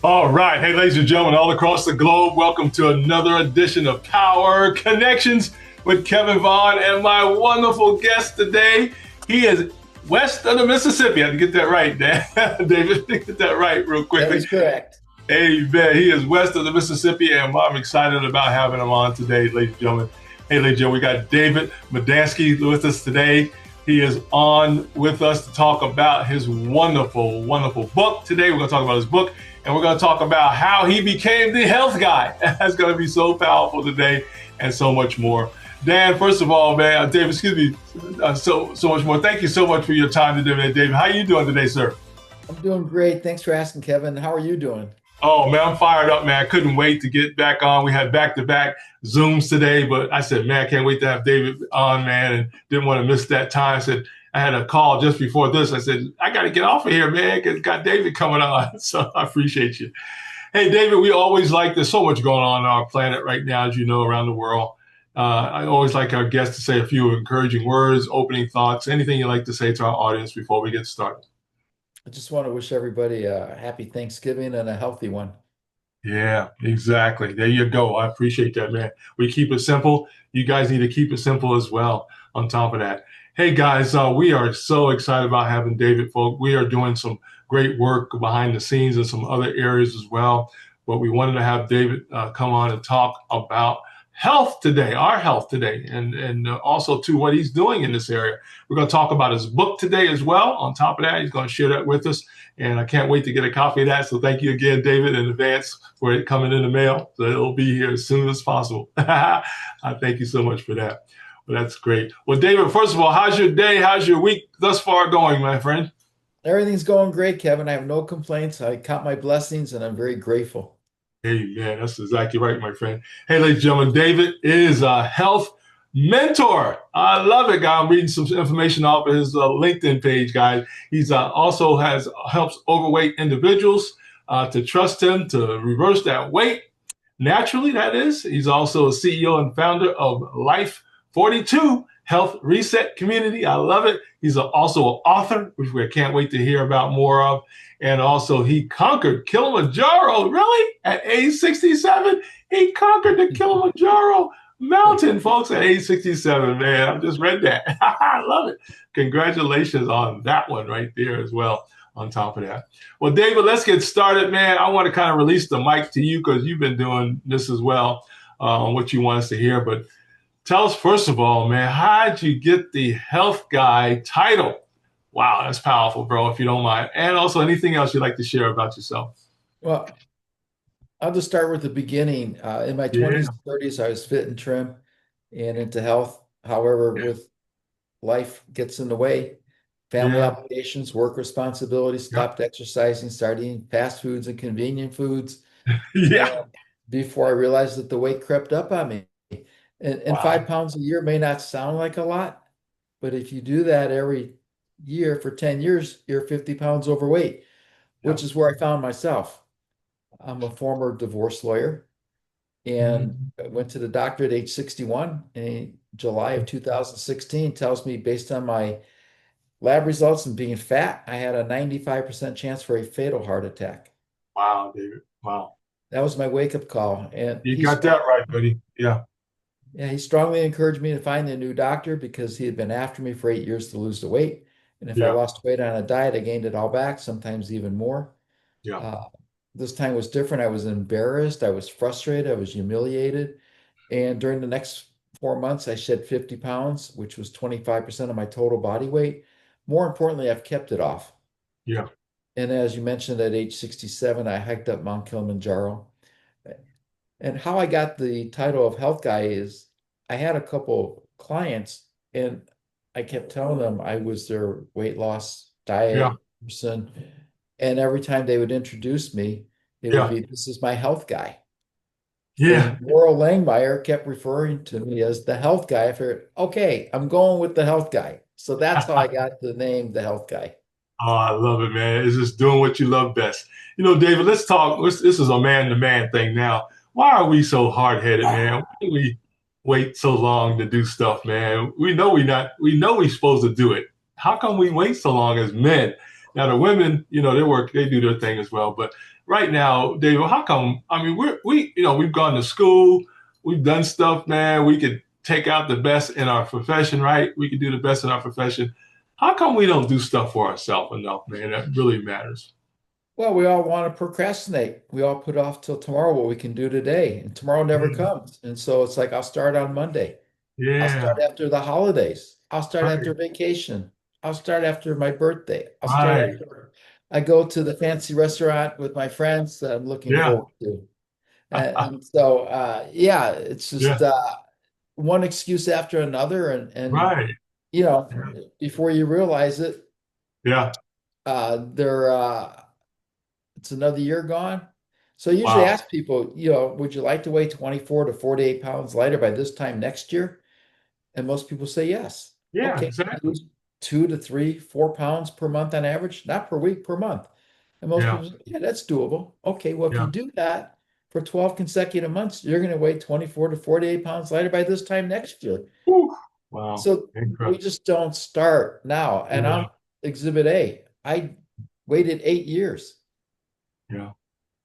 All right. Hey, ladies and gentlemen, all across the globe, welcome to another edition of Power Connections with Kevin Vaughn and my wonderful guest today. He is west of the Mississippi. I had to get that right, Dan. David, get that right real That quickly. is correct. Amen. He is west of the Mississippi, and I'm excited about having him on today, ladies and gentlemen. Hey, ladies and gentlemen, we got David Medansky with us today. He is on with us to talk about his wonderful, wonderful book. Today, we're going to talk about his book, and we're going to talk about how he became the health guy. That's going to be so powerful today, and so much more. Dan, first of all, man, David, excuse me, so much more. Thank you so much for your time today, David. How are you doing today, sir? I'm doing great. Thanks for asking, Kevin. How are you doing? Oh man, I'm fired up, man. I couldn't wait to get back on. We had back-to-back Zooms today, but I said, man, I can't wait to have David on, man, and didn't want to miss that time. I said, I had a call just before this. I said, I got to get off of here, man, because got David coming on. So I appreciate you. Hey, David, we always like, there's so much going on our planet right now, as you know, around the world. I always like our guests to say a few encouraging words, opening thoughts, anything you'd like to say to our audience before we get started. I just want to wish everybody a happy Thanksgiving and a healthy one. Yeah, exactly. There you go. I appreciate that, man. We keep it simple. You guys need to keep it simple as well on top of that. Hey, guys, we are so excited about having David, folk. We are doing some great work behind the scenes in some other areas as well. But we wanted to have David come on and talk about health today, our health today, and also, too, what he's doing in this area. We're going to talk about his book today as well. On top of that, he's going to share that with us. And I can't wait to get a copy of that. So thank you again, David, in advance for it coming in the mail. So it'll be here as soon as possible. I thank you so much for that. Well, that's great. Well, David, first of all, how's your day? How's your week thus far going, my friend? Everything's going great, Kevin. I have no complaints. I count my blessings and I'm very grateful. Hey, man, that's exactly right, my friend. Hey, ladies and gentlemen, David is a health mentor. I love it, guy. I'm reading some information off of his LinkedIn page, guys. He's also helps overweight individuals to trust him to reverse that weight naturally. That is. He's also a CEO and founder of Life 42 Health Reset Community. I love it. He's also an author, which we can't wait to hear about more of. And also, he conquered Kilimanjaro. Really? At age 67, he conquered the Kilimanjaro mountain, folks, at age 67. Man, I just read that. I love it. Congratulations on that one right there as well, on top of that. Well, David, let's get started, man. I want to kind of release the mic to you because you've been doing this as well on what you want us to hear. But tell us, first of all, man, how'd you get the health guy title? Wow, that's powerful, bro, if you don't mind. And also anything else you'd like to share about yourself. Well, I'll just start with the beginning. In my Yeah, 20s and 30s, I was fit and trim and into health. However, yeah, with life gets in the way, family yeah, obligations, work responsibilities, yeah, stopped exercising, started eating fast foods and convenient foods. And yeah. before I realized that the weight crept up on me. And Wow. 5 pounds a year may not sound like a lot, but if you do that every year for 10 years, you're 50 pounds overweight, Yeah. which is where I found myself. I'm a former divorce lawyer and Mhm. I went to the doctor at age 61 in July of 2016, tells me based on my lab results and being fat, I had a 95% chance for a fatal heart attack. Wow, David. Wow. That was my wake-up call. And You got that right, buddy. Yeah. yeah, he strongly encouraged me to find a new doctor because he had been after me for 8 years to lose the weight. And if I Yeah. lost weight on a diet, I gained it all back, sometimes even more. Yeah. Uh, this time was different. I was embarrassed. I was frustrated. I was humiliated. And during the next 4 months, I shed 50 pounds, which was 25% of my total body weight. More importantly, I've kept it off. Yeah. And as you mentioned, at age 67, I hiked up Mount Kilimanjaro. And how I got the title of health guy is I had a couple clients and I kept telling them I was their weight loss Yeah. diet person. And every time they would introduce me, it would Yeah. be, this is my health guy. Yeah. And Laurel Langmeyer kept referring to me as the health guy. I figured, okay, I'm going with the health guy. So that's how I got the name, the health guy. Oh, I love it, man. It's just doing what you love best. You know, David, let's talk. This is a man to man thing now. Why are we so hard headed, man? Why do we wait so long to do stuff, man? We know we're supposed to do it. How come we wait so long as men? Now the women, they do their thing as well. But right now, David, how come? I mean, we've gone to school, we've done stuff, man. We could take out the best in our profession, right? We could do the best in our profession. How come we don't do stuff for ourselves enough, man? That really matters. Well, we all want to procrastinate. We all put off till tomorrow what we can do today, and tomorrow never Yeah, comes. And so it's like I'll start on Monday. I'll yeah, start after the holidays. I'll start right, after vacation. I'll start after my birthday. I'll start right, after I go to the fancy restaurant with my friends that I'm looking yeah, forward to. And so, yeah, it's just yeah, one excuse after another, and right, you know, yeah, before you realize it, yeah. they're it's another year gone. So I usually Wow. ask people, would you like to weigh 24 to 48 pounds lighter by this time next year? And most people say yes. Yeah, Okay, exactly. lose 2 to 3, 4 pounds per month on average, not per week, per month. And most Yeah, people say, yeah, that's doable. Okay, well, if you yeah. do that for 12 consecutive months, you're going to weigh 24 to 48 pounds lighter by this time next year. Whew. Wow. So we Incredible. just don't start now. And Yeah, I'm exhibit A. I waited 8 years. yeah,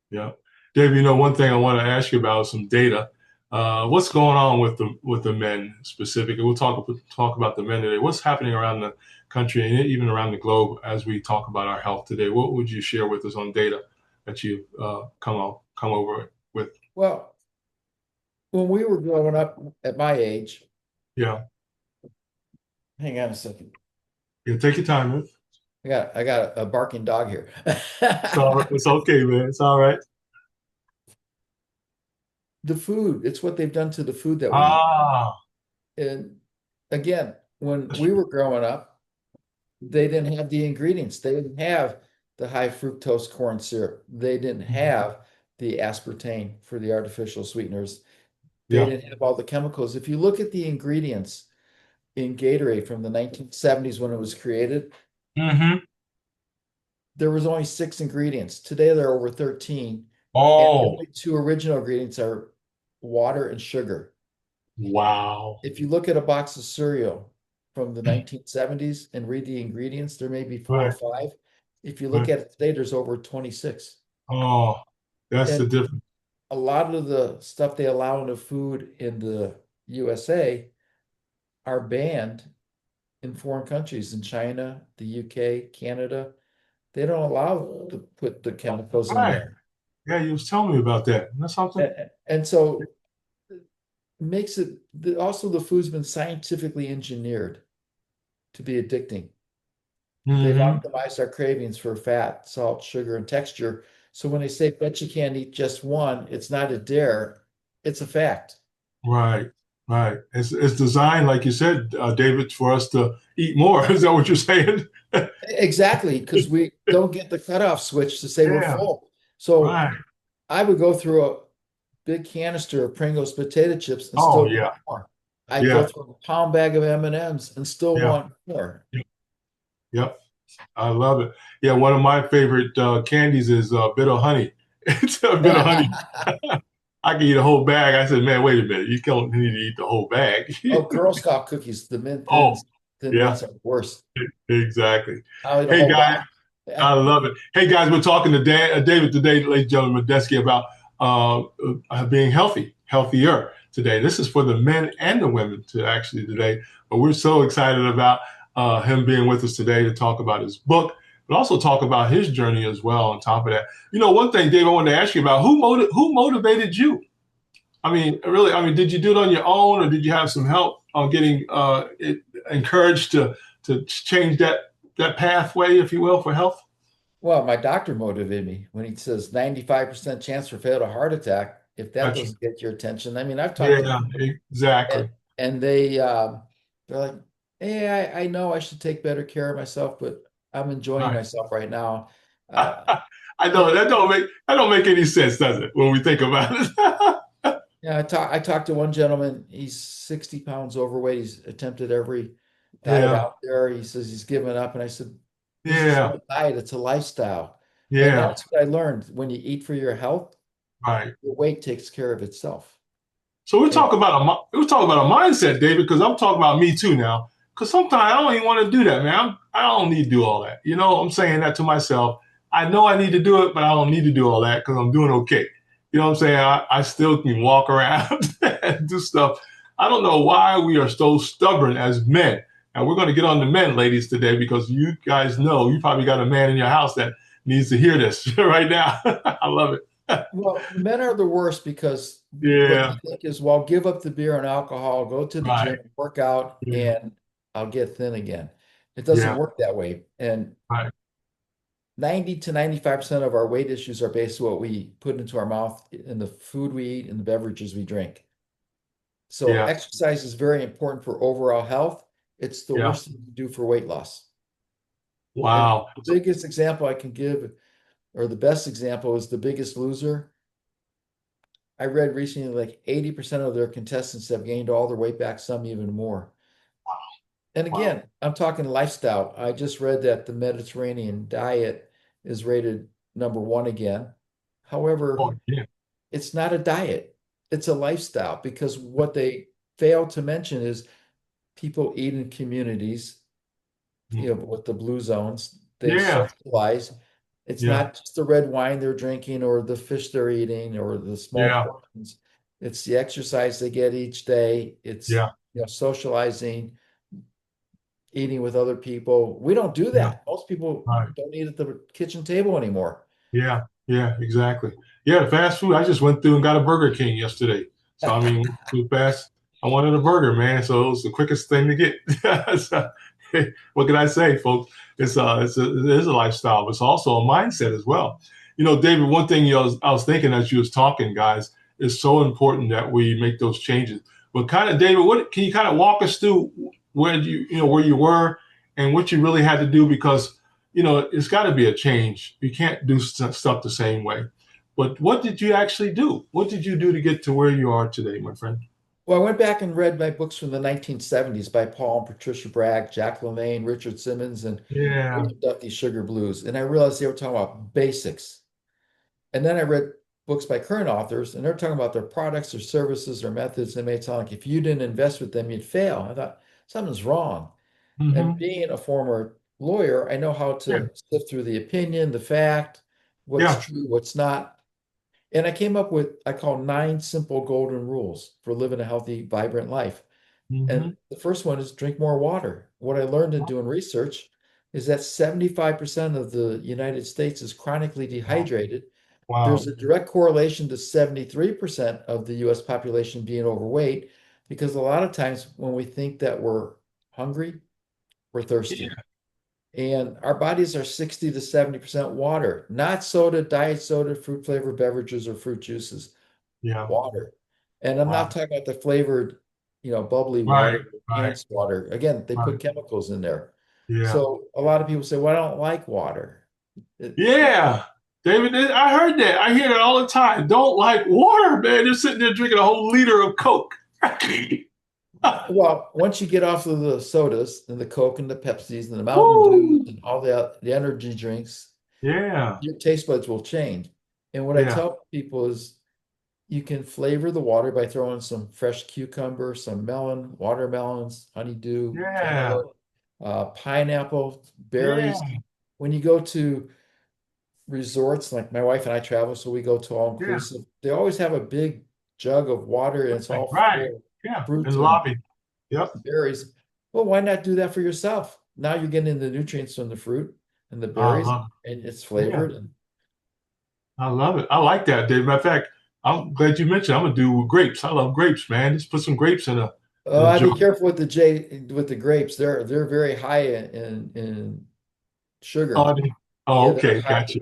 yeah. Dave, one thing I want to ask you about is some data. What's going on with the men specifically? We'll talk about the men today. What's happening around the country and even around the globe as we talk about our health today? What would you share with us on data that you've come over with? Well, when we were growing up at my age, Yeah, hang on a second. yeah. Take your time, man. I got a barking dog here. It's okay, man. It's all right. The food, it's what they've done to the food that we eat. Ah, And again, when that's we true. were growing up, they didn't have the ingredients. They didn't have the high fructose corn syrup. They didn't have the aspartame for the artificial sweeteners. They Yeah. didn't have all the chemicals. If you look at the ingredients in Gatorade from the 1970s when it was created, Mm-hmm. there was only 6 ingredients. Today there are over 13, and the Oh, only two original ingredients are water and sugar. wow. If you look at a box of cereal from the 1970s and read the ingredients, there may be four or Right, five. If you look right. at it today, there's over 26. Oh, that's the And difference. a lot of the stuff they allow in the food in the USA are banned in foreign countries, in China, the UK, Canada. They don't allow to put the chemicals in Right. there. Yeah, you was telling me about that. That's something. And so makes it also the food's been scientifically engineered to be addicting. They've Mm-hmm. optimized our cravings for fat, salt, sugar, and texture. So when they say bet you can't eat just one, it's not a dare, it's a fact. Right, right. It's designed, like you said, David, for us to eat more. Is that what you're saying? Exactly, because we don't get the cutoff switch to say we're Yeah. full. So Right. I would go through a big canister of Pringles potato chips and Oh still want yeah. more. I'd go Yeah. through a pound bag of M&Ms and still Yeah. want more. Yep. Yep. I love it. Yeah. One of my favorite candies is bitter honey. It's a bitter honey. I can eat a whole bag. I said, man, wait a minute. You don't need to eat the whole bag. Oh, Girl Scout cookies, the mint Oh, thins, thin yeah. mints are worse. Exactly. I'll eat a Hey whole guys, box. I love it. Hey guys, we're talking to David today, ladies and gentlemen, Medansky, about being healthier today. This is for the men and the women to actually today. But we're so excited about him being with us today to talk about his book, but also talk about his journey as well. On top of that, one thing, Dave, I wanted to ask you about who motivated you. I mean, really, I mean, did you do it on your own, or did you have some help on getting encouraged to change that pathway, if you will, for health? Well, my doctor motivated me when he says 95% chance for fatal heart attack. If that Gotcha. doesn't get your attention, I mean, I've talked to Yeah, exactly. and they're like, hey, I know I should take better care of myself, but I'm enjoying Right. myself right now. Uh, I know and that don't make any sense, does it, when we think about it? yeah, I talked to one gentleman. He's 60 pounds overweight. He's attempted every diet Yeah, out there. He says he's given up, and I said, this isn't yeah, a diet; it's a lifestyle. And yeah. that's what I learned. When you eat for your health, Right. your weight takes care of itself. So we're And talking about a mindset, David, because I'm talking about me too now. Because sometimes I don't even want to do that, man. I don't need to do all that. I'm saying that to myself. I know I need to do it, but I don't need to do all that because I'm doing okay. You know what I'm saying? I still can walk around and do stuff. I don't know why we are so stubborn as men. And we're going to get on the men, ladies, today because you guys know you probably got a man in your house that needs to hear this right now. I love it. Well, men are the worst because what Yeah, they think is, well, give up the beer and alcohol, go to the right. gym, work out, Yeah, and I'll get thin again. It doesn't yeah, work that way. And right. 90 to 95% of our weight issues are based on what we put into our mouth and the food we eat and the beverages we drink. So Yeah, exercise is very important for overall health. It's the yeah. worst thing to do for weight loss. And Wow. the biggest example I can give, or the best example, is The Biggest Loser. I read recently like 80% of their contestants have gained all their weight back, some even more. And Wow. again, I'm talking lifestyle. I just read that the Mediterranean diet is rated #1 again. Oh, However, yeah. it's not a diet, it's a lifestyle because what they fail to mention is people eat in communities, with the blue zones. They Yeah, socialize. It's yeah, not just the red wine they're drinking or the fish they're eating or the small yeah, portions. It's the exercise they get each day. It's yeah, socializing, eating with other people. We don't do yeah. that. Most people Right. don't eat at the kitchen table anymore. Yeah, yeah, exactly. Yeah, the fast food. I just went through and got a Burger King yesterday. So I mean, too fast. I wanted a burger, man. So it was the quickest thing to get. So, what can I say, folks? It is a lifestyle, but it's also a mindset as well. David, one thing I was thinking as you was talking, guys, is so important that we make those changes. But kind of, David, what can you kind of walk us through where you were and what you really had to do because it's got to be a change. You can't do stuff the same way. But what did you actually do? What did you do to get to where you are today, my friend? Well, I went back and read my books from the 1970s by Paul and Patricia Bragg, Jack LaLanne, Richard Simmons, and Yeah. William Duffy Sugar Blues. And I realized they were talking about basics. And then I read books by current authors, and they're talking about their products or services or methods. They made it sound like if you didn't invest with them, you'd fail. I thought something's wrong. And Hmm. being a former lawyer, I know how Yeah. to sift through the opinion, the fact, what's Yeah. true, what's not. And I came up with, I call 9 simple golden rules for living a healthy, vibrant life. And Hmm. the first one is drink more water. What I learned in doing research is that 75% of the United States is chronically Wow. dehydrated. There's Wow. a direct correlation to 73% of the US population being overweight because a lot of times when we think that we're hungry, we're Yeah. thirsty. And our bodies are 60 to 70% water, not soda, diet soda, fruit flavored beverages, or fruit juices, Yeah. water. And I'm not Wow. talking about the flavored, bubbly Right. water, Right. enhanced water. Again, they put Right. chemicals in there. Yeah. So a lot of people say, well, I don't like water. It, Yeah. David, I heard that. I hear that all the time. Don't like water, man. They're sitting there drinking a whole liter of Coke. well, once you get off of the sodas and the Coke and the Pepsis and the Mountain Dews Woo. and all the energy drinks, Yeah. your taste buds will change. And what I Yeah. tell people is you can flavor the water by throwing some fresh cucumber, some melon, watermelons, honeydew, Yeah. cantaloupe, pineapple, Yeah. berries. When you go to resorts, like my wife and I travel, so we go to all Yeah. inclusive, they always have a big jug of water and it's all Right. full of Yeah. In fruit the and lobby. Yep. berries. Well, why not do that for yourself? Now you're getting the nutrients from the fruit and the I berries, love and it's it. Yeah. flavored. And I love it. I like that, Dave. Matter of fact, I'm glad you mentioned. I'm gonna do grapes. I love grapes, man. Just put some grapes in oh, a I'd jar. be careful with the grapes. They're very high in Oh, sugar. Yeah, they're okay. high Gotcha.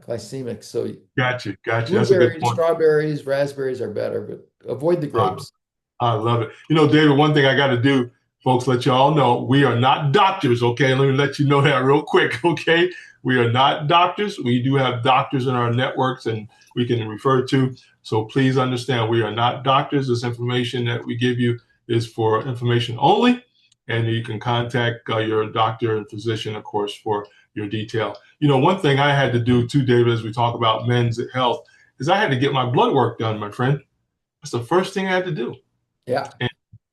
glycemic. So Gotcha. Gotcha. That's a good blueberries, point. strawberries, raspberries are better, but avoid the Uh, grapes. I love it. David, one thing I got to do, folks, let y'all know we are not doctors, okay? Let me let you know that real quick, okay? We are not doctors. We do have doctors in our networks and we can refer to. So please understand we are not doctors. This information that we give you is for information only. And you can contact your doctor and physician, of course, for your detail. One thing I had to do too, David, as we talk about men's health, is I had to get my blood work done, my friend. That's the first thing I had to do. Yeah.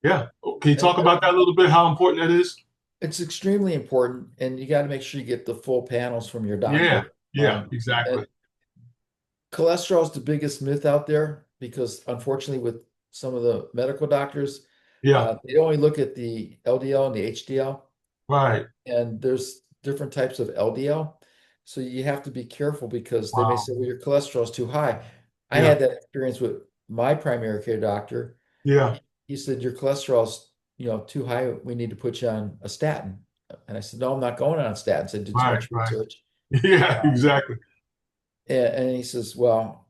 Yeah. Can you And talk about that a little bit? How important that is? it's extremely important, and you got to make sure you get the full panels from your Yeah. doctor. Yeah. Exactly. And cholesterol is the biggest myth out there because, unfortunately, with some of the medical doctors, Yeah. they only look at the LDL and the HDL, Right. and there's different types of LDL. So you have to be careful because they may Wow. say, well, your cholesterol is too high. I Yeah. had that experience with my primary care doctor. Yeah. He said, your cholesterol's, too high. We need to put you on a statin. And I said, no, I'm not going on statins. I did too Right. much Right. research. Yeah. Uh, Exactly. and he says, well,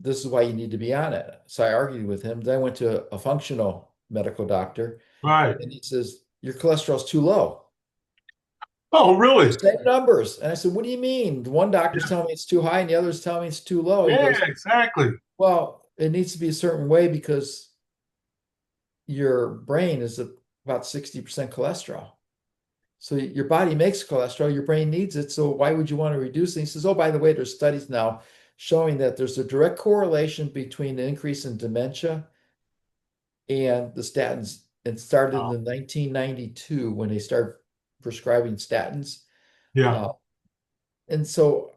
this is why you need to be on it. So I argued with him. Then I went to a functional medical doctor, Right. and he says, your cholesterol's too low. Oh, really? Same numbers. And I said, what do you mean? One doctor's Yeah. telling me it's too high and the other's telling me it's too low. He Yeah. goes, Exactly. well, it needs to be a certain way because your brain is about 60% cholesterol. So your body makes cholesterol, your brain needs it. So why would you want to reduce it? He says, oh, by the way, there's studies now showing that there's a direct correlation between the increase in dementia and the statins. It started Wow. in 1992 when they started prescribing statins. Yeah. Uh, and so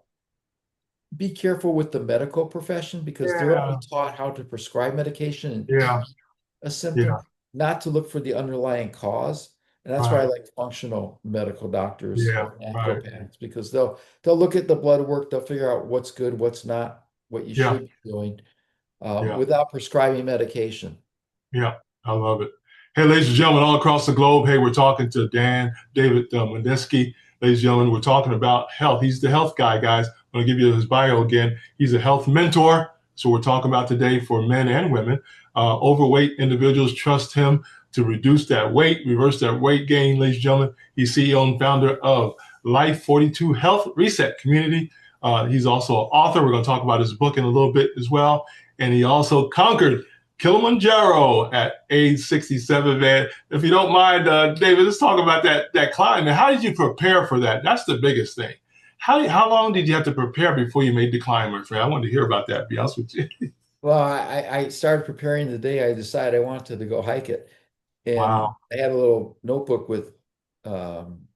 be careful with the medical profession because they're only Yeah. taught how to prescribe medication and Yeah. treat a Yeah. symptom, not to look for the underlying cause. And that's why I Right. like functional medical doctors Yeah. or Right. naturopaths because they'll look at the blood work, they'll figure out what's good, what's not, what you Yeah. should be doing Yeah. without prescribing medication. Yeah, I love it. Hey, ladies and gentlemen, all across the globe, hey, we're talking to David Medansky. Ladies and gentlemen, we're talking about health. He's the health guy, guys. I'm going to give you his bio again. He's a health mentor. So we're talking about today for men and women. Overweight individuals trust him to reduce that weight, reverse that weight gain, ladies and gentlemen. He's CEO and founder of Life 42 Health Reset Community. He's also an author. We're going to talk about his book in a little bit as well. And he also conquered Kilimanjaro at age 67, man. If you don't mind, David, let's talk about that climb. And how did you prepare for that? That's the biggest thing. How long did you have to prepare before you made the climb, my friend? I wanted to hear about that, to be honest with you. Well, I started preparing the day I decided I wanted to go hike it. And Wow. I had a little notebook with um,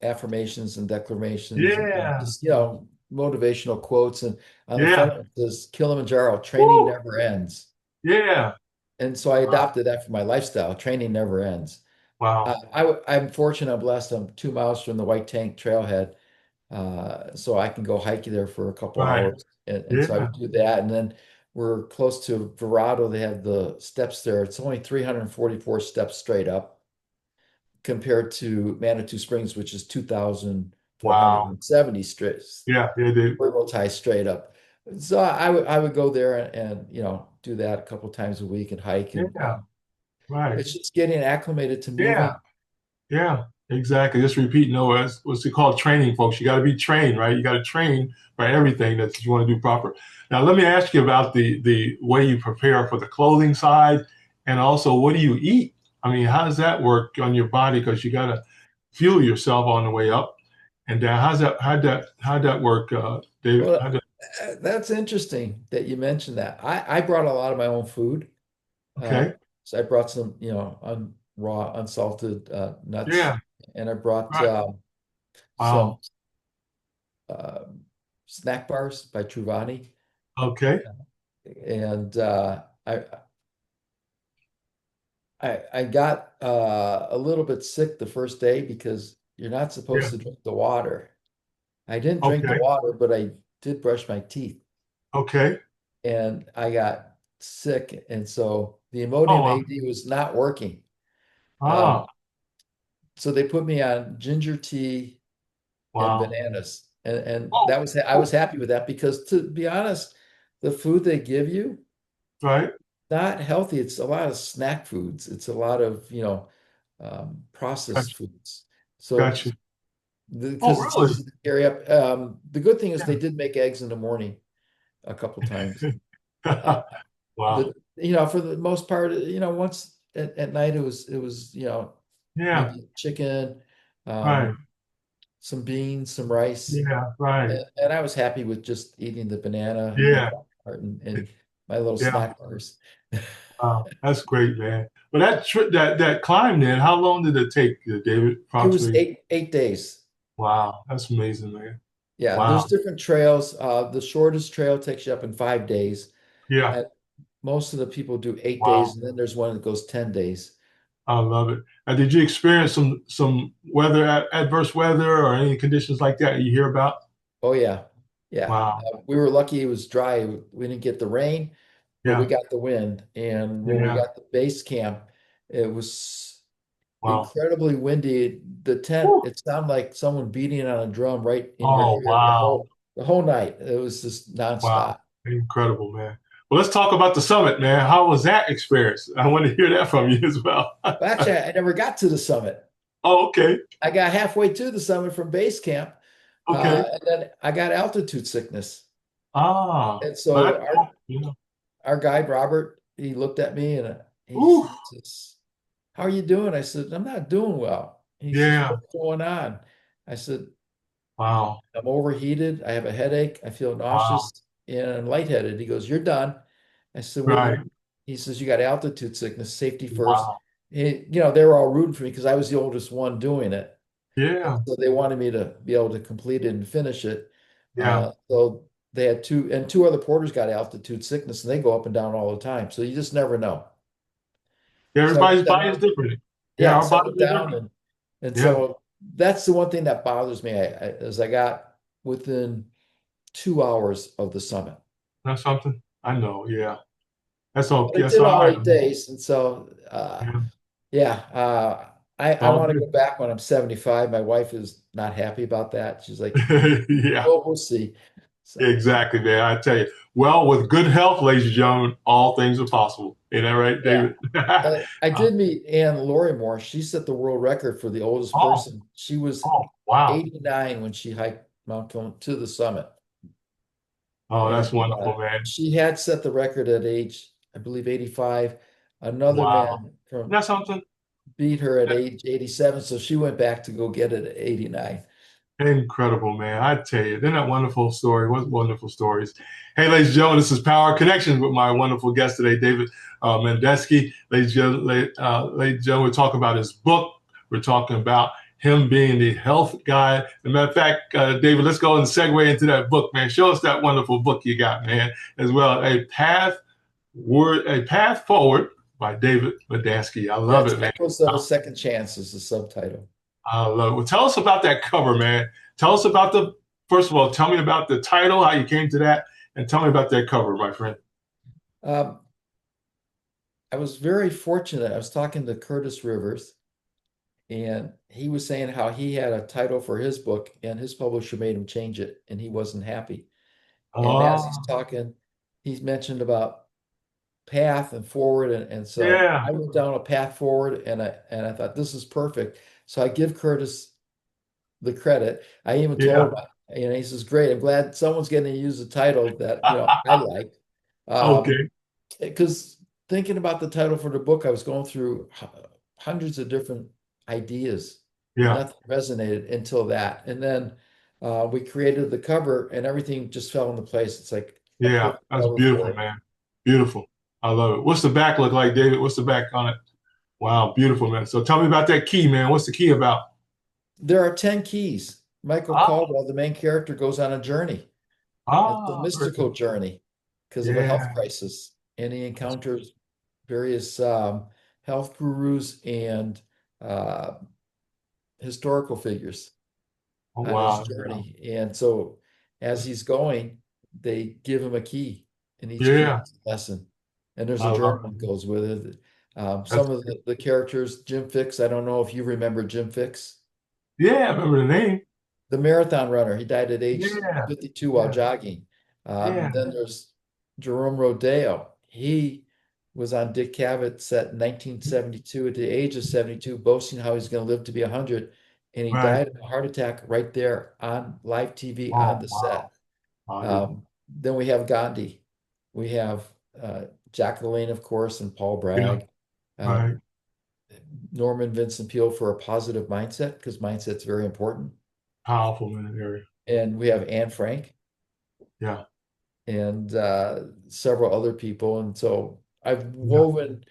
affirmations and declarations and Yeah. just, motivational quotes. And on the Yeah. front it says Kilimanjaro, training Woo. never ends. Yeah. And so I adopted that for my lifestyle. Training never ends. Wow. I'm fortunate, I'm blessed. I'm 2 miles from the White Tank Trailhead. So I can go hiking there for a couple Right. hours. And so I Yeah. would do that. And then we're close to Verado. They have the steps there. It's only 344 steps straight up compared to Manitou Springs, which is Wow. 2,470 straight, Yeah. Yeah, dude. railroad ties straight up. So I would go there and do that a couple times a week and hike and Yeah. Right. it's just getting acclimated to Yeah. moving. Yeah, exactly. Just repeat, no, what's it called? Training, folks. You got to be trained, right? You got to train for everything that you want to do proper. Now, let me ask you about the way you prepare for the clothing side, and also what do you eat? I mean, how does that work on your body? Because you got to fuel yourself on the way up and down. How'd that work, David? Well, that's interesting that you mentioned that. I brought a lot of my own food. Uh, Okay. so I brought some, raw, unsalted nuts, Yeah. and I brought Right. some Wow. uh, snack bars by Truvani, Okay. and I got a little bit sick the first day because you're not supposed Yeah. to drink the water. I didn't drink the Okay. water, but I did brush my teeth, Okay. and I got sick, and so the Oh, Imodium wow. AD was not working. Ah, Um, so they put me on ginger tea and wow. bananas. And Oh, that was I was happy with that because to be honest, the food they give you, right. not healthy. It's a lot of snack foods. It's a lot of, processed Gotcha. foods. So Gotcha. Oh, because it's really? easy to carry up. The good thing is they did make eggs in the morning a couple times. Uh, Wow. for the most part, once at night it was, Yeah. maybe chicken, Right. um, some beans, some rice. Yeah. Right. And I was happy with just eating the banana and the Yeah. Pop-Tart and my little Yeah. snack bars. Wow. That's great, man. But that trip, that climb then, how long did it take, David? It was Approximately. eight days. Wow. That's amazing, man. Yeah, Wow. there's different trails. The shortest trail takes you up in 5 days. Yeah. And most of the people do 8 days, Wow. and then there's one that goes 10 days. I love it. And did you experience some weather, adverse weather or any conditions like that you hear about? Oh yeah. Yeah. Wow. We were lucky it was dry. We didn't get the rain, but we Yeah. got the wind. And when we Yeah. got the base camp, it was Wow. incredibly windy. The tent, Woo. it sounded like someone beating on a drum right in your Oh, ear wow. the whole night. It was just Wow. nonstop. Incredible, man. Well, let's talk about the summit, man. How was that experience? I want to hear that from you as well. But actually, I never got to the summit. Oh, okay. I got halfway to the summit from base camp, Okay. and then I got altitude sickness. Ah, And well, so yeah. our guide Robert, he looked at me and he Ooh, says, "How are you doing?" I said, "I'm not doing well." He says, yeah. "What's going on?" I said, Wow. "I'm overheated. I have a headache. I feel Wow. nauseous and I'm lightheaded." He goes, "You're done." I said, "Well, Right. he says, you got altitude sickness, safety first." Wow. They were all rooting for me because I was the oldest one doing it. And Yeah. so they wanted me to be able to complete it and finish it. Yeah. So they had two other porters got altitude sickness and they go up and down all the time. So you just never know. Yeah. So I went Everybody's body is down. different. Yeah, Yeah, our so I bodies went are down different. and Yeah. so that's the one thing that bothers me as I got within 2 hours of the summit. That's something. I know. Yeah. That's all. But I That's did all all right, eight man. days, and so Yeah. yeah, I All want to go good. back when I'm 75. My wife is not happy about that. She's like, Yeah. well, we'll see. So. Exactly, man. I tell you. Well, with good health, ladies and gentlemen, all things are possible. Isn't that right, Yeah. David? I did meet Anne Lorrimore. She set the world record for the oldest Oh, person. She was oh, wow. 89 when she hiked Mount Kilimanjaro to the summit. Oh, And that's wonderful, man. she had set the record at age, I believe, 85. Another Wow. man from That's something. beat her at age 87. So she went back to go get it at 89. Incredible, man. I tell you, isn't that wonderful story? What wonderful stories. Hey, ladies and gentlemen, this is Power Connections with my wonderful guest today, David Medansky. Ladies and gentlemen, we're talking about his book. We're talking about him being the health guy. As a matter of fact, David, let's go and segue into that book, man. Show us that wonderful book you got, man, as well. A Path Forward by David Medansky. I Yeah, love it's it, man. Echoes of a Second Chance is the subtitle. I love it. Well, tell us about that cover, man. Tell us about first of all, tell me about the title, how you came to that, and tell me about that cover, my friend. Um, I was very fortunate. I was talking to Curtis Rivers, and he was saying how he had a title for his book, and his publisher made him change it, and he wasn't happy. And as he's Oh, talking, he's mentioned about path and forward, and so yeah, I went down a path forward, and I thought this is perfect. So I give Curtis the credit. I even told yeah. him, he says, "Great, I'm glad someone's going to use a title that I like." Okay, Because thinking about the title for the book, I was going through hundreds of different ideas, and yeah, nothing resonated until that. And then we created the cover, and everything just fell into place. It's like a yeah. perfect That's cover for beautiful, it. man. Beautiful. I love it. What's the back look like, David? What's the back on it? Wow, beautiful, man. So tell me about that key, man. What's the key about? There are 10 keys. Michael Ah, Caldwell, the main character, goes on a journey. It's a very mystical good. journey because of a health Yeah, crisis, and he encounters various health gurus and uh, historical figures oh, on his wow. journey. And so as he's going, they give him a key, and each key Yeah, is a lesson. And there's I a love journal that it. goes with it. That's Some of the characters, Jim Fix, I don't know if you remember Jim Fix, yeah. I remember the name. the marathon runner. He died at age Yeah, 52 while yeah, jogging. yeah. Then there's Jerome Rodeo. He was on Dick Cavett set in 1972 at the age of 72, boasting how he's going to live to be 100. And he Right. died of a heart attack right there on live TV on Oh, the wow. set. Body. Then we have Gandhi. We have Jacqueline, of course, and Paul Yeah, Bragg. right. Um, Norman Vincent Peale for a positive mindset because mindset's very important. Powerful in that area. And we have Anne Frank. Yeah. and several other people. And so I've Yeah. woven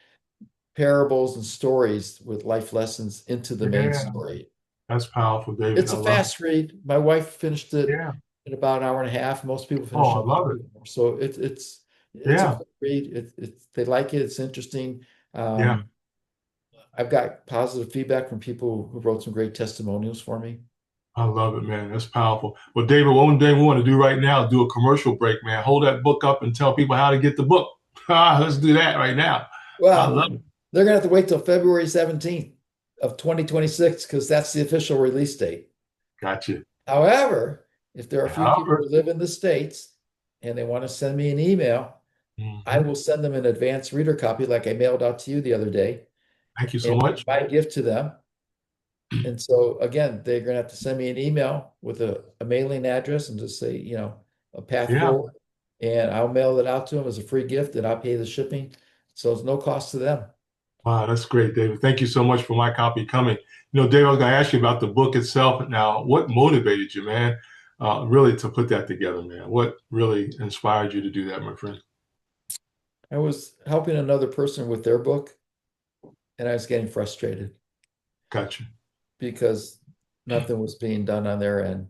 parables and stories with life lessons into the main Yeah. story. That's powerful, David. It's I a love it. fast read. My wife finished it Yeah. in about an hour and a half. Most people Oh, finish I in love it. 2 hours. So it's a Yeah. quick read. They like it. It's interesting. Yeah. Um, I've got positive feedback from people who wrote some great testimonials for me. I love it, man. That's powerful. Well, David, one thing we want to do right now, do a commercial break, man. Hold that book up and tell people how to get the book. Let's do that right now. I Well, love it. they're going to have to wait till February 17th of 2026 because that's the official release date. Gotcha. However, if there are a few people However, who live in the States and they want to send me an email, I mhm. will send them an advanced reader copy like I mailed out to you the other day Thank you so and much. my gift to them. And so again, they're going to have to send me an email with a mailing address and just say, a path Yeah. forward. And I'll mail it out to them as a free gift and I'll pay the shipping. So it's no cost to them. Wow, that's great, David. Thank you so much for my copy coming. David, I was going to ask you about the book itself. Now, what motivated you, man, really to put that together, man? What really inspired you to do that, my friend? I was helping another person with their book and I was getting frustrated Gotcha. because nothing was being done on their end.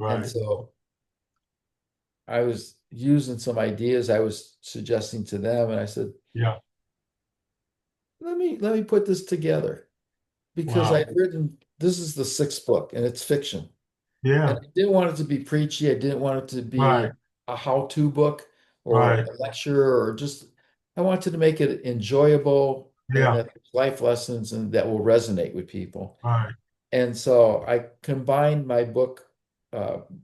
And Right. so I was using some ideas I was suggesting to them, and I said, Yeah. let me put this together because Wow. I've written this is the sixth book and it's fiction. And Yeah. I didn't want it to be preachy. I didn't want it to Right. be a how-to book or Right. a lecture or just I wanted to make it enjoyable and Yeah. that life lessons and that will resonate with people. Right. And so I combined my book,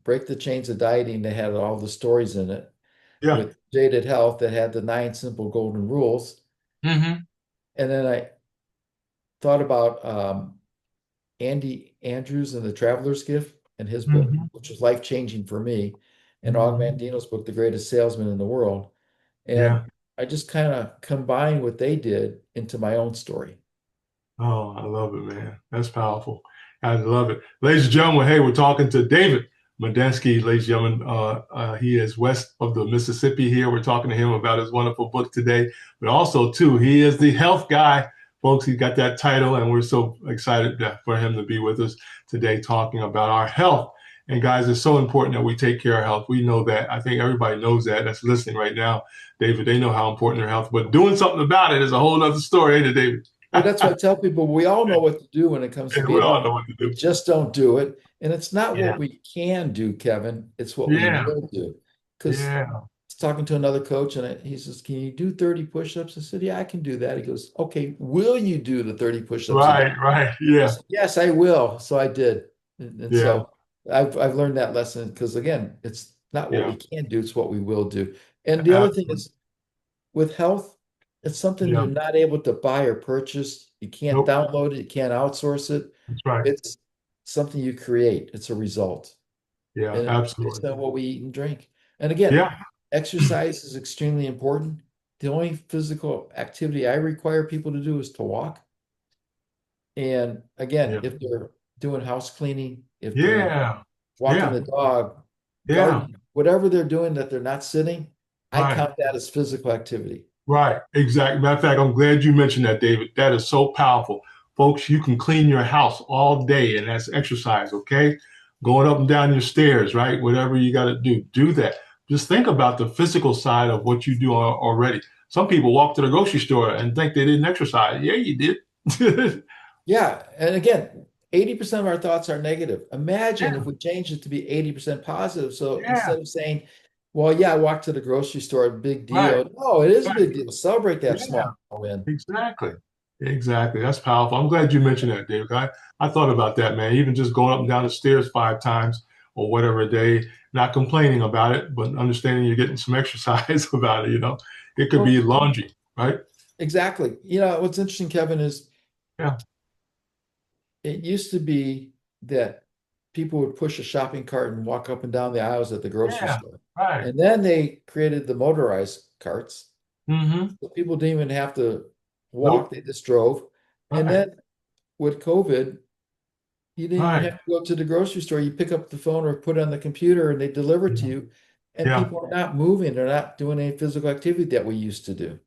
Break the Chains of Dieting, that had all the stories in it, Yeah. with Jaded Health that had the 9 simple golden rules. Mm-hmm. And then I thought about Andy Andrews and the Traveler's Gift and his book, Mm-hmm. which was life changing for me, and Og Mm-hmm. Mandino's book, The Greatest Salesman in the World. Yeah. And I just kind of combined what they did into my own story. Oh, I love it, man. That's powerful. I love it. Ladies and gentlemen, hey, we're talking to David Medansky, ladies and gentlemen. He is west of the Mississippi here. We're talking to him about his wonderful book today, but also, too, he is the health guy. Folks, he got that title, and we're so excited for him to be with us today talking about our health. And guys, it's so important that we take care of health. We know that. I think everybody knows that that's listening right now. David, they know how important their health, but doing something about it is a whole other story, ain't it, David? Well, that's what I tell people. We all know what to do when it comes to And we being all healthy. know what to We do. just don't do it. And it's not Yeah, what we can do, Kevin. It's what we yeah, will do. Because I yeah. was talking to another coach and he says, Can you do 30 push-ups? I said, Yeah, I can do that. He goes, Okay, will you do the 30 push-ups a day? Right, right. I Yeah, said, Yes, I will. So I did. And yeah, so I've learned that lesson because again, it's not what yeah, we can do, it's what we will do. And the other thing absolutely. is with health, it's something Yeah. you're not able to buy or purchase. You can't Nope. download it, you can't outsource it. That's right. It's something you create. It's a result. Yeah, And it's based absolutely. on what we eat and drink. And again, Yeah, exercise is extremely important. The only physical activity I require people to do is to walk. And again, yeah, if they're doing house cleaning, if they're yeah, walking yeah, the dog, yeah. gardening, whatever they're doing that they're not sitting, I Right, count that as physical activity. right. Exactly. Matter of fact, I'm glad you mentioned that, David. That is so powerful. Folks, you can clean your house all day, and that's exercise, okay? Going up and down your stairs, right? Whatever you got to do, do that. Just think about the physical side of what you do already. Some people walk to the grocery store and think they didn't exercise. Yeah, you did. Yeah. And again, 80% of our thoughts are negative. Imagine Yeah, if we changed it to be 80% positive. So yeah, instead of saying, well, yeah, I walked to the grocery store, big right, deal. No, it is a right. big deal. Celebrate that Yeah, small win. exactly. Exactly. That's powerful. I'm glad you mentioned that, Dave. I thought about that, man. Even just going up and down the stairs 5 times or whatever a day, not complaining about it, but understanding you're getting some exercise about it. It could be Well, laundry, right? exactly. What's interesting, Kevin, is Yeah. it used to be that people would push a shopping cart and walk up and down the aisles at the grocery Yeah. store. Right. And then they created the motorized carts. Mm-hmm. So people didn't even have to walk, Nope. they just drove. And Right. then with COVID, you didn't even Right. have to go to the grocery store. You pick up the phone or put it on the computer and they deliver it to Yeah. you. and Yeah. people are not moving. They're not doing any physical activity that we used to do.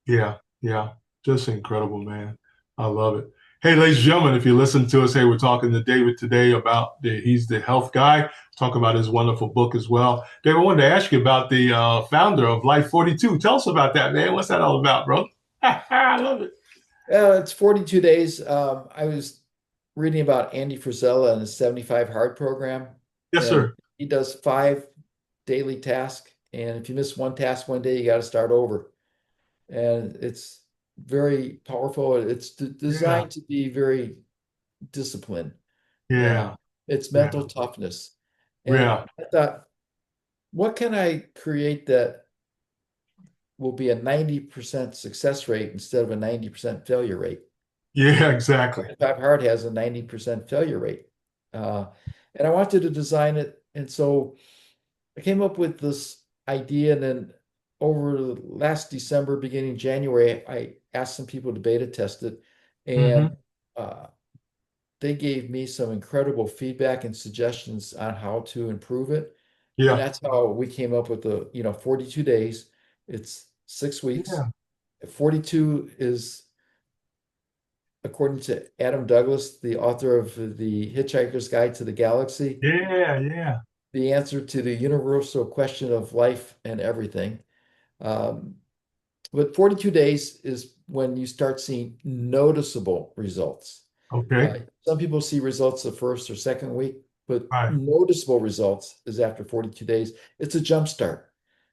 Yeah. Yeah. Just incredible, man. I love it. Hey, ladies and gentlemen, if you listen to us, hey, we're talking to David today about he's the health guy. Talk about his wonderful book as well. David, I wanted to ask you about the founder of Life 42. Tell us about that, man. What's that all about, bro? I love it. It's 42 days. I was reading about Andy Frisella and his 75 hard program, Yes, and sir. he does 5 daily tasks. And if you miss one task one day, you got to start over. And it's very powerful. It's Yeah. designed to be very disciplined. Uh, Yeah. it's Yeah. mental toughness. And Yeah. I thought, what can I create that will be a 90% success rate instead of a 90% failure rate? Yeah, exactly. 75 hard has a 90% failure rate. Uh, and I wanted to design it. And so I came up with this idea. And then over the last December, beginning January, I asked some people to beta test it. And Hmm. uh, they gave me some incredible feedback and suggestions on how to improve it. And Yeah. that's how we came up with the, 42 days. It's 6 weeks. Yeah. 42 is, according to Adam Douglas, the author of The Hitchhiker's Guide to the Galaxy, Yeah. Yeah. the answer to the universal question of life and everything. Um, but 42 days is when you start seeing noticeable results. Okay. Some people see results the first or second week, but Right. noticeable results is after 42 days. It's a jump start.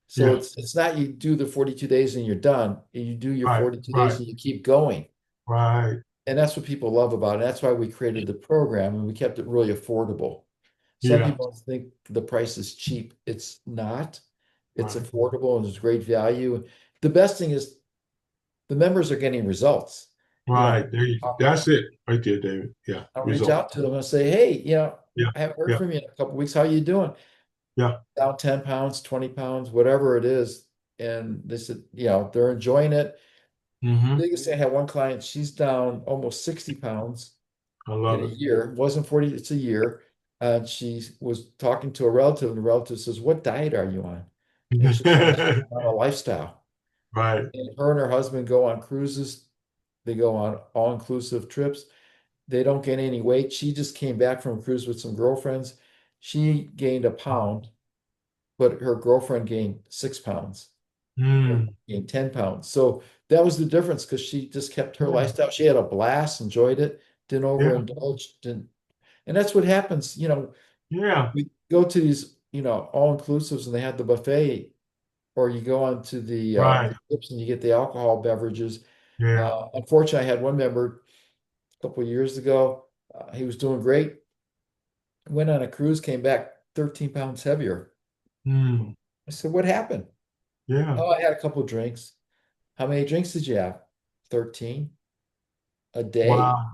So Yeah. it's not you do the 42 days and you're done. You do your Right. 42 days Right. and you keep going. Right. And that's what people love about it. That's why we created the program and we kept it really affordable. Some Yeah. people think the price is cheap. It's not. It's Right. affordable and there's great value. The best thing is the members are getting results. You know, Right. There you go. I'll, That's it right there, David. Yeah. I'll reach Result. out to them and say, hey, Yeah. I haven't heard Yeah. from you in a couple of weeks. How you doing? Yeah. Down 10 pounds, 20 pounds, whatever it is. And they said, they're enjoying it. Hmm. Biggest thing, I had one client, she's down almost 60 pounds I in love a it. year. It wasn't 40, it's a year. And she was talking to a relative, and the relative says, what diet are you on? And she said, I'm on a lifestyle. Right. And her and her husband go on cruises. They go on all-inclusive trips. They don't gain any weight. She just came back from a cruise with some girlfriends. She gained a pound, but her girlfriend gained 6 pounds. Her Mm. gained 10 pounds. So that was the difference because she just kept her Yeah. lifestyle. She had a blast, enjoyed it, didn't Yeah. overindulge, didn't. And that's what happens. Yeah. We go to these, all-inclusives and they have the buffet, or you go on to Right. the trips and you get the alcohol beverages. Yeah. Unfortunately, I had one member a couple of years ago. He was doing great. Went on a cruise, came back 13 pounds heavier. Mm. I said, what happened? Yeah. Oh, I had a couple of drinks. How many drinks did you have? 13 a day? Wow.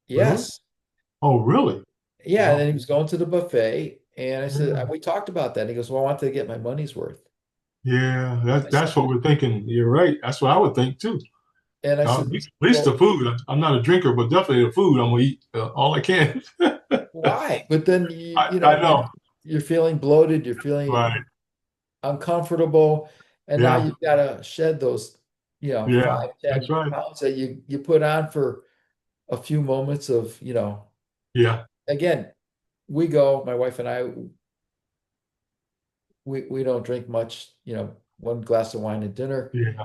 Really? Yes. Oh, really? Yeah. And Wow. then he was going to the buffet. And I said, Yeah. we talked about that. And he goes, well, I want to get my money's worth. Yeah. I said, That's what we're thinking. You're right. That's what I would think too. and I said, At least the well, food. I'm not a drinker, but definitely the food. I'm gonna eat all I can. why? But then I know. you're feeling bloated, you're feeling Right. uncomfortable, and now Yeah. you've got to shed those, Yeah. five, That's 10 right. pounds that you put on for a few moments of, Yeah. again, we go, my wife and I, we don't drink much, one glass of wine at dinner, Yeah.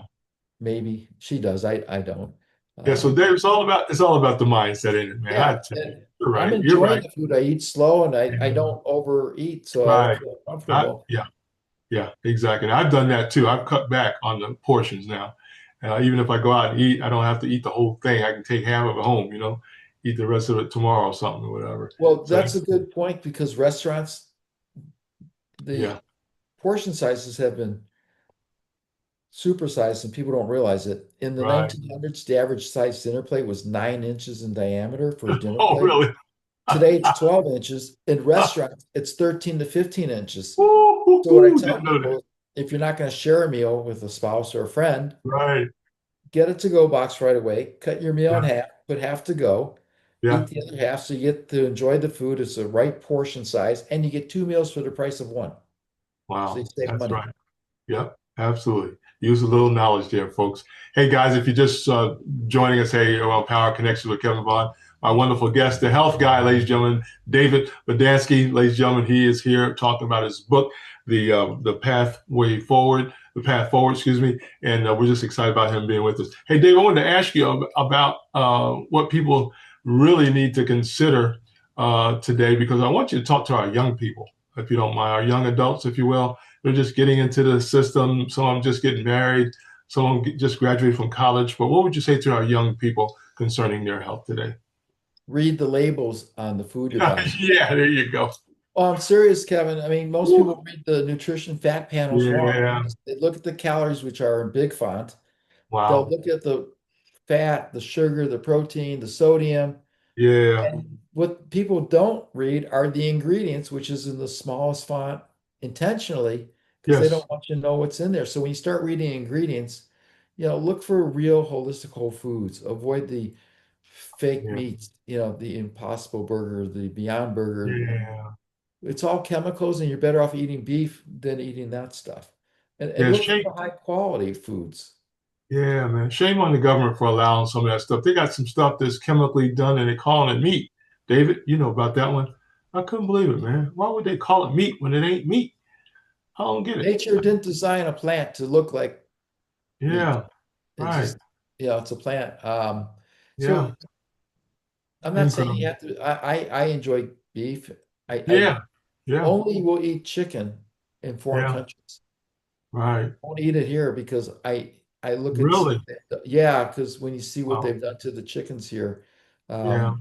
maybe. She does, I don't. Yeah. So Um, Dave, it's all about the mindset, ain't it, man? I yeah, tell you, and you're I'm right. You're enjoying right. the food. I eat slow and I Yeah. don't overeat, so I Right. feel comfortable. Yeah. Yeah. Exactly. And I've done that too. I've cut back on the portions now. Even if I go out and eat, I don't have to eat the whole thing. I can take half of it home. Eat the rest of it tomorrow or something or whatever. Well, So that's a good point because restaurants, the yeah. portion sizes have been supersized and people don't realize it. In the Right. 1900s, the average size dinner plate was 9 inches in diameter for a dinner Oh, plate. really? Today, it's 12 inches. In restaurants, it's 13 to 15 inches. So what I Woo-hoo-hoo. tell Didn't know that. people, if you're not going to share a meal with a spouse or a friend, Right. get a to-go box right away, cut your meal in Yeah. half, put half to go, Yeah. eat the other half so you get to enjoy the food. It's the right portion size, and you get two meals for the price of one. So you Wow. save That's money. right. Yep, absolutely. Use a little knowledge there, folks. Hey, guys, if you're just joining us, hey, we're on Power Connections with Kevin Vaughn. My wonderful guest, the health guy, ladies and gentlemen, David Medansky, ladies and gentlemen, he is here talking about his book, the Pathway Forward, the Path Forward, excuse me, and we're just excited about him being with us. Hey, Dave, I wanted to ask you about what people really need to consider today, because I want you to talk to our young people, if you don't mind, our young adults, if you will. They're just getting into the system. Some of them just getting married. Some of them just graduated from college. But what would you say to our young people concerning their health today? Read the labels on the food you're buying. Yeah, there you go. Oh, I'm serious, Kevin. I mean, most Woo. people read the nutrition fat panels wrong. Yeah. They look at the calories, which are in big font. They'll Wow. look at the fat, the sugar, the protein, the sodium. Yeah. And what people don't read are the ingredients, which is in the smallest font intentionally, because they Yes. don't want you to know what's in there. So when you start reading ingredients, look for real holistic whole foods. Avoid the fake Yeah. meats, the Impossible Burger, the Beyond Burger. Yeah. It's all chemicals, and you're better off eating beef than eating that stuff. And Yeah. look for Shame. the high quality foods. Yeah, man. Shame on the government for allowing some of that stuff. They got some stuff that's chemically done and they're calling it meat. David, you know about that one. I couldn't believe it, man. Why would they call it meat when it ain't meat? I don't get it. Nature didn't design a plant to look like meat. Yeah. It Right. just, it's a plant. Yeah. So I'm not saying you Incredible. have to. I enjoy beef. I Yeah. Yeah. only will eat chicken in foreign Yeah. countries. Right. I won't eat it here because I look and see Really? what yeah, because when you see what Wow. they've done to the chickens here, Yeah.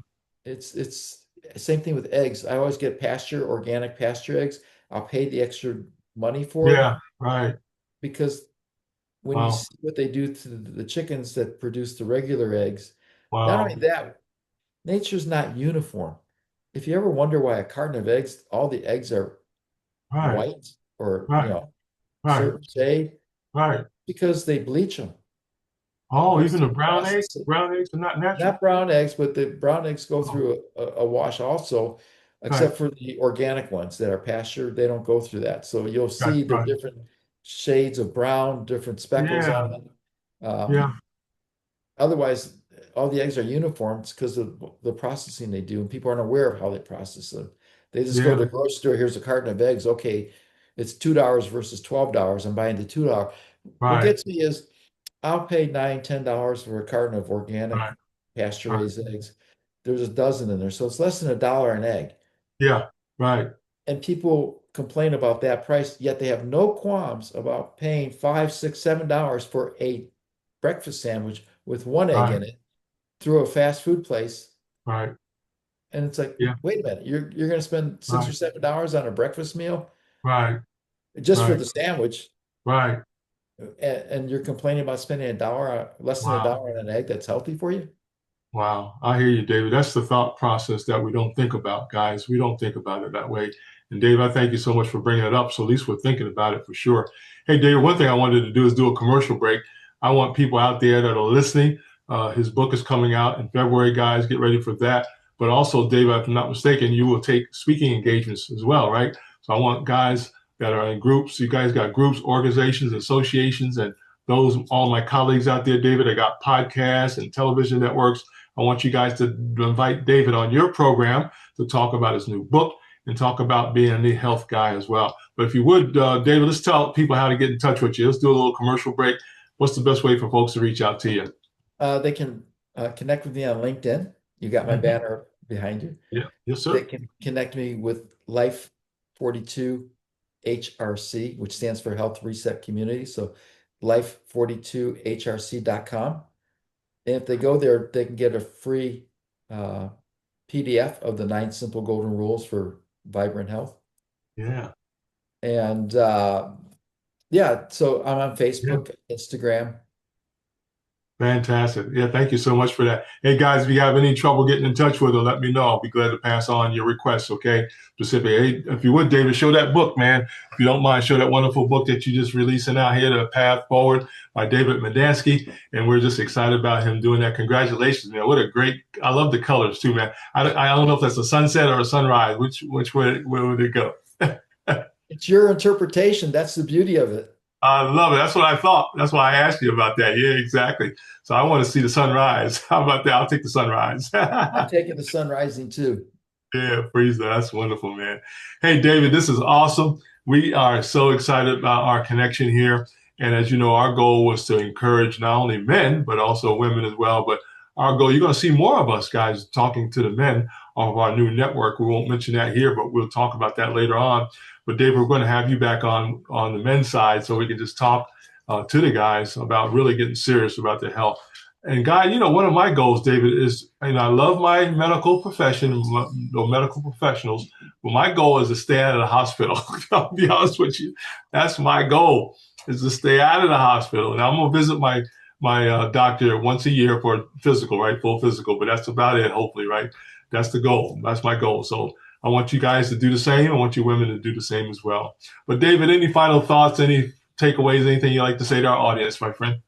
it's same thing with eggs. I always get organic pasture eggs. I'll pay the extra money for it Yeah. Right. because when you Wow. see what they do to the chickens that produce the regular eggs, not only Wow. that, nature's not uniform. If you ever wonder why a carton of eggs, all the eggs are Right. white or, Right. Right. certain shade, Right. because they bleach them. It Oh, goes even the through the process. brown eggs are not natural. Not brown eggs, but the brown eggs go Oh, through a wash also, right. except for the organic ones that are pastured, they don't go through that. So you'll Right. see the Right. different shades of brown, different speckles Yeah. on them. Um, Yeah. Otherwise, all the eggs are uniform. It's because of the processing they do, and people aren't aware of how they process them. They just go to Yeah. the grocery store. Here's a carton of eggs. Okay, it's $2 versus $12. I'm buying the $2. What Right. gets me is I'll pay $9, $10 for a carton of organic Right. Right. pasture-raised eggs. There's a dozen in there, so it's less than $1 an egg. Yeah. Right. And people complain about that price, yet they have no qualms about paying $5, $6, $7 for a breakfast sandwich with one egg Right. in it through a fast food place. Right. And it's like, Yeah. wait a minute, you're going to spend six Right. or $7 on a breakfast meal Right. just for Right. the sandwich, Right. and you're complaining about spending less than a Wow. dollar on an egg that's healthy for you? Wow. I hear you, David. That's the thought process that we don't think about, guys. We don't think about it that way. And Dave, I thank you so much for bringing it up. So at least we're thinking about it for sure. Hey, David, one thing I wanted to do is do a commercial break. I want people out there that are listening. His book is coming out in February, guys. Get ready for that. But also, Dave, if I'm not mistaken, you will take speaking engagements as well, right? So I want guys that are in groups. You guys got groups, organizations, associations, and those, all my colleagues out there, David, I got podcasts and television networks. I want you guys to invite David on your program to talk about his new book and talk about being the health guy as well. But if you would, David, let's tell people how to get in touch with you. Let's do a little commercial break. What's the best way for folks to reach out to you? They can connect with me on LinkedIn. You got my Mhm. banner behind you. Yeah. Yes, They sir. can connect me with Life 42 HRC, which stands for Health Reset Community. So life42hrc.com. And if they go there, they can get a free PDF of the 9 simple golden rules for vibrant health. Yeah. And yeah, so I'm on Yeah. Facebook, Instagram. Fantastic. Yeah, thank you so much for that. Hey guys, if you have any trouble getting in touch with her, let me know. I'll be glad to pass on your requests, okay? Specific. Hey, if you would, David, show that book, man. If you don't mind, show that wonderful book that you just releasing out here, The Path Forward by David Medansky. And we're just excited about him doing that. Congratulations, man. What a great, I love the colors too, man. I don't know if that's a sunset or a sunrise. Which way, where would it go? it's your interpretation. That's the beauty of it. I love it. That's what I thought. That's why I asked you about that. Yeah, exactly. So I want to see the sunrise. How about that? I'll take the sunrise. I'm taking the sun rising too. Yeah, freeze that. That's wonderful, man. Hey, David, this is awesome. We are so excited about our connection here. And as you know, our goal was to encourage not only men, but also women as well. But our goal, you're going to see more of us guys talking to the men of our new network. We won't mention that here, but we'll talk about that later on. But David, we're going to have you back on the men's side so we can just talk to the guys about really getting serious about their health. And Guy, one of my goals, David, is, I love my medical profession, medical professionals, but my goal is to stay out of the hospital. I'll be honest with you. That's my goal, is to stay out of the hospital. And I'm going to visit my doctor once a year for a physical, right? Full physical, but that's about it, hopefully, right? That's the goal. That's my goal. So I want you guys to do the same. I want you women to do the same as well. But David, any final thoughts, any takeaways, anything you'd like to say to our audience, my friend?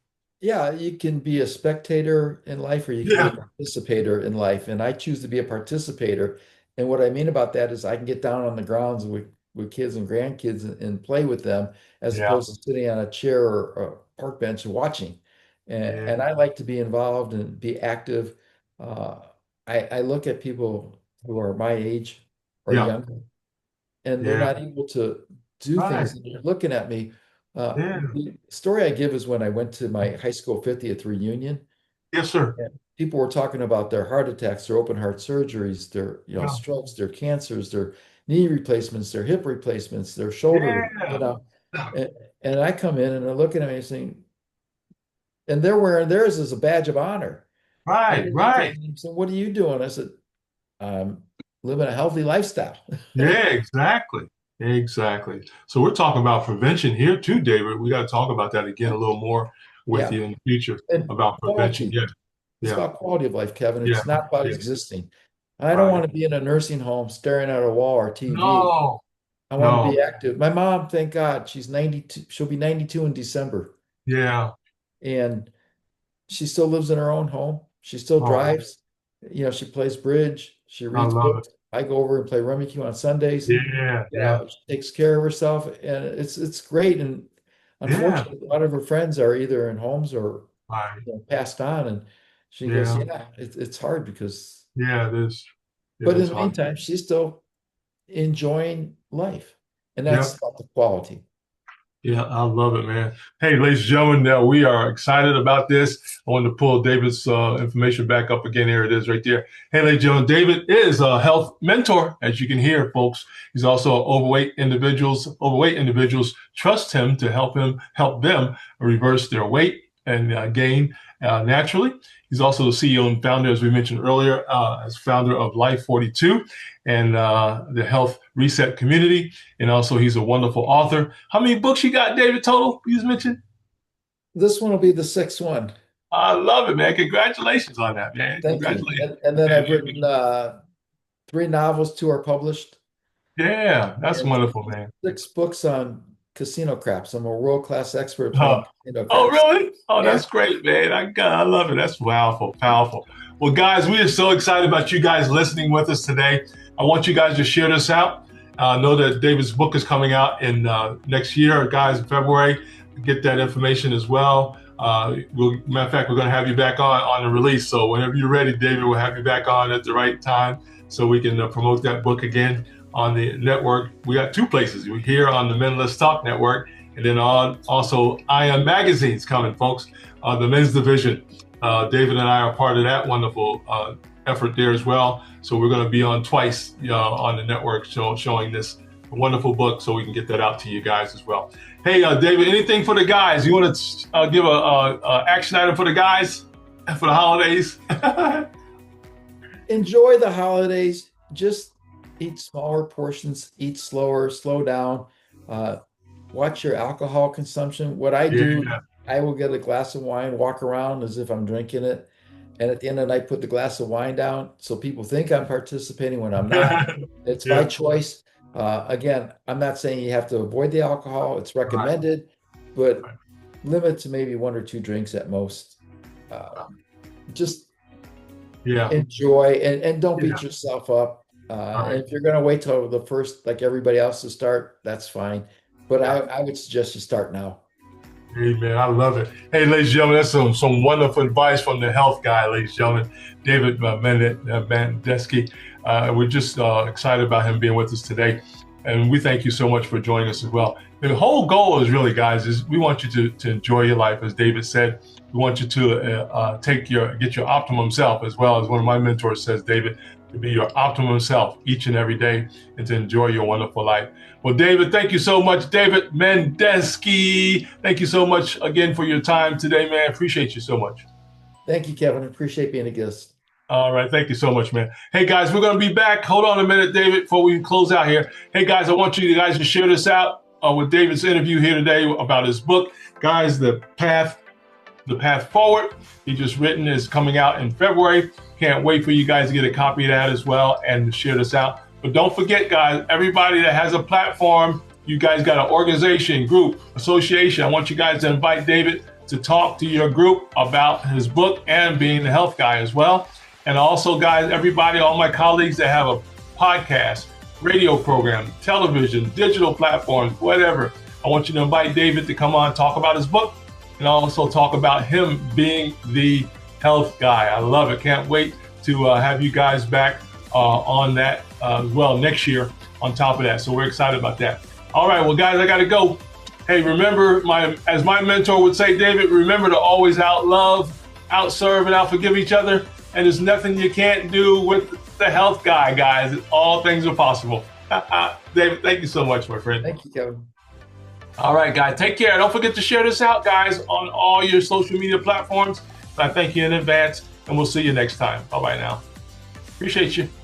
Yeah, you can be a spectator in life or you can be a Yeah. participator in life. And I choose to be a participator. And what I mean about that is I can get down on the grounds with kids and grandkids and play with them as Yeah. opposed to sitting on a chair or a park bench and watching. And Yeah. I like to be involved and be active. Uh, I look at people who are my age or Yeah. younger, and they're Yeah. not able to do Right. things. And they're looking at me. Yeah. The story I give is when I went to my high school 50th reunion, Yes, sir. and people were talking about their heart attacks, their open heart surgeries, their Yeah. strokes, their cancers, their knee replacements, their hip replacements, their shoulder, Yeah. and, and I come in and they're looking at me saying, and they're wearing theirs as a badge of honor. And I Right. looked at Right. them and said, "What are you doing?" I said, "I'm living a healthy lifestyle." Yeah, exactly. Exactly. So we're talking about prevention here too, David. We got to talk about that again a little more with Yeah. you in the future And about prevention. quality. Yeah. It's Yeah. about quality of life, Kevin. Yeah. It's not about Yeah. existing. I don't Right. want to be in a nursing home staring at a wall or TV. No. I want to No. be active. My mom, thank God, she's 92. She'll be 92 in December. Yeah. And she still lives in her own home. She still Oh, drives. She plays bridge. She I reads love it. books. I go over and play rummikub on Sundays. Yeah. Yeah. She takes care of herself, and it's great. And Yeah. unfortunately, a lot of her friends are either in homes or Right. passed on. And she goes, Yeah. "Yeah, it's hard because." Yeah. It is. It But in is the hard. meantime, she's still enjoying life, and Yeah. that's about the quality. Yeah, I love it, man. Hey, ladies and gentlemen, we are excited about this. I wanted to pull David's information back up again. Here it is right there. Hey, ladies and gentlemen, David is a health mentor, as you can hear, folks. He's also overweight individuals. Overweight individuals trust him to help them reverse their weight and gain naturally. He's also the CEO and founder, as we mentioned earlier, as founder of Life 42 and the Health Reset community. And also, he's a wonderful author. How many books you got, David, total? You just mentioned? This one will be the sixth one. I love it, man. Congratulations on that, man. Thank you. Congratulations. And then I've written three novels, two are published, Yeah, that's and wonderful, man. 6 books on casino craps. I'm a world-class expert Uh, playing casino oh, craps. really? Oh, Yeah. that's great, man. I love it. That's powerful, powerful. Well, guys, we are so excited about you guys listening with us today. I want you guys to share this out. Know that David's book is coming out in next year, guys, in February. Get that information as well. Matter of fact, we're going to have you back on the release. So whenever you're ready, David, we'll have you back on at the right time so we can promote that book again on the network. We got two places. We're here on the Men Let's Talk Network, and then on also IM Magazine's coming, folks, the men's division. David and I are part of that wonderful effort there as well. So we're going to be on twice on the network showing this wonderful book so we can get that out to you guys as well. Hey, David, anything for the guys? You want to give a action item for the guys for the holidays? Enjoy the holidays. Just eat smaller portions, eat slower, slow down. Watch your alcohol consumption. What I do, Yeah. I will get a glass of wine, walk around as if I'm drinking it. And at the end of the night, put the glass of wine down so people think I'm participating when I'm not. It's my Yeah. choice. Again, I'm not saying you have to avoid the alcohol. It's Right. recommended, but Right. limit to maybe 1 or 2 drinks at most. Just Yeah. enjoy and don't Yeah. beat yourself up. All right. If you're going to wait till the first, like everybody else, to start, that's fine. But Yeah. I would suggest you start now. Hey, man, I love it. Hey, ladies and gentlemen, that's some wonderful advice from the health guy, ladies and gentlemen, David Medansky. We're just excited about him being with us today. And we thank you so much for joining us as well. The whole goal is really, guys, is we want you to enjoy your life. As David said, we want you to get your optimum self, as well as one of my mentors says, David, to be your optimum self each and every day and to enjoy your wonderful life. Well, David, thank you so much. David Medansky, thank you so much again for your time today, man. Appreciate you so much. Thank you, Kevin. Appreciate being a guest. All right. Thank you so much, man. Hey, guys, we're going to be back. Hold on a minute, David, before we close out here. Hey, guys, I want you guys to share this out with David's interview here today about his book. Guys, The Path Forward. He just written is coming out in February. Can't wait for you guys to get a copy of that as well and share this out. But don't forget, guys, everybody that has a platform, you guys got an organization, group, association. I want you guys to invite David to talk to your group about his book and being the health guy as well. And also, guys, everybody, all my colleagues that have a podcast, radio program, television, digital platforms, whatever, I want you to invite David to come on, talk about his book, and also talk about him being the health guy. I love it. Can't wait to have you guys back on that as well next year on top of that. So we're excited about that. All right, well, guys, I got to go. Hey, remember, as my mentor would say, David, remember to always out-love, out-serve, and out-forgive each other. And there's nothing you can't do with the health guy, guys. All things are possible. David, thank you so much, my friend. Thank you, Kevin. All right, guys, take care. Don't forget to share this out, guys, on all your social media platforms. I thank you in advance, and we'll see you next time. Bye-bye now. Appreciate you.